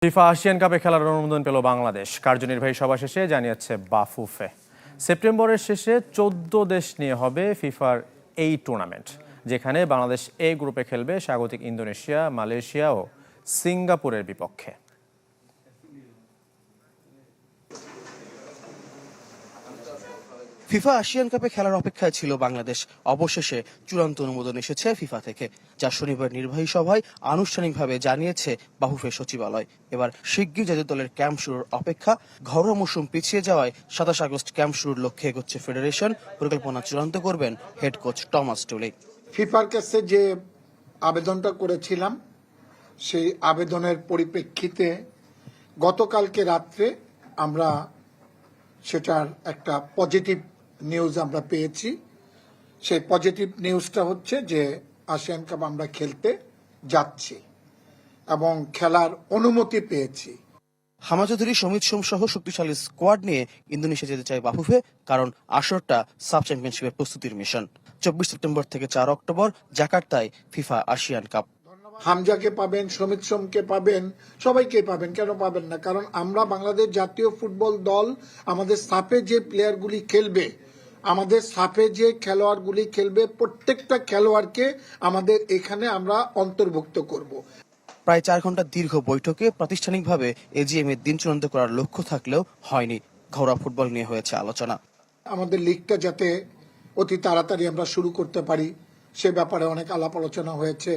FIFA Asian কাপে খেলার অনুমোদন পেল বাংলাদেশ। কার্যনির্বাহী সভা শেষে জানিয়েছে বাফুফে। সেপ্টেম্বরের শেষে 14 দেশ নিয়ে হবে ফিফার এই টুর্নামেন্ট, যেখানে বাংলাদেশ এ গ্রুপে খেলবে স্বাগতিক ইন্দোনেশিয়া, মালয়েশিয়া ও সিঙ্গাপুরের বিপক্ষে। ফিফা এশিয়ান কাপে খেলার অপেক্ষায় ছিল বাংলাদেশ। অবশেষে চূড়ান্ত অনুমোদন এসেছে ফিফা থেকে, যা শনিবার নির্বাহী সভায় আনুষ্ঠানিকভাবে জানিয়েছে বাফুফে সচিবালয়। এবার শিগগির জাতীয় দলের ক্যাম্প শুরুর অপেক্ষা। ঘরোয়া মৌসুম পিছিয়ে যাওয়ায় 27 আগস্ট ক্যাম্প শুরুর লক্ষ্যে এগোচ্ছে ফেডারেশন। পরিকল্পনা চূড়ান্ত করবেন হেড কোচ টমাস টুলি। ফিফার কাছে যে আবেদনটা করেছিলাম, সেই আবেদনের পরিপ্রেক্ষিতে গতকালকে রাত্রে আমরা সেটার একটা পজিটিভ নিউজ আমরা পেয়েছি। সেই পজিটিভ নিউজটা হচ্ছে যে এশিয়ান কাপ আমরা খেলতে যাচ্ছি এবং খেলার অনুমতি পেয়েছি। হামা চৌধুরী, সমিত সোম সহ শক্তিশালী স্কোয়াড নিয়ে ইন্দোনেশিয়া যেতে চায় বাফুফে, কারণ আসরটা সাব চ্যাম্পিয়নশিপের প্রস্তুতির মিশন। 24 সেপ্টেম্বর থেকে 4 অক্টোবর জাকার্তায় ফিফা এশিয়ান কাপ। হামজাকে পাবেন, সমিত সোমকে পাবেন, সবাইকে পাবেন। কেন পাবেন না? কারণ আমরা বাংলাদেশ জাতীয় ফুটবল দল, আমাদের সাফে যে প্লেয়ারগুলি খেলবে, আমাদের সাফে যে খেলোয়াড়গুলি খেলবে, প্রত্যেকটা খেলোয়াড়কে আমাদের এখানে আমরা অন্তর্ভুক্ত করব। প্রায় 4 ঘন্টা দীর্ঘ বৈঠকে প্রাতিষ্ঠানিকভাবে এজিএম এর দিন চূড়ান্ত করার লক্ষ্য থাকলেও হয়নি। ঘরোয়া ফুটবল নিয়ে হয়েছে আলোচনা। আমাদের লিগটা যাতে অতি তাড়াতাড়ি আমরা শুরু করতে পারি, সে ব্যাপারে অনেক আলাপ আলোচনা হয়েছে।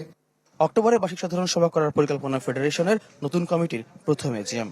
অক্টোবরে বার্ষিক সাধারণ সভা করার পরিকল্পনা ফেডারেশনের, নতুন কমিটির প্রথম এজিএম।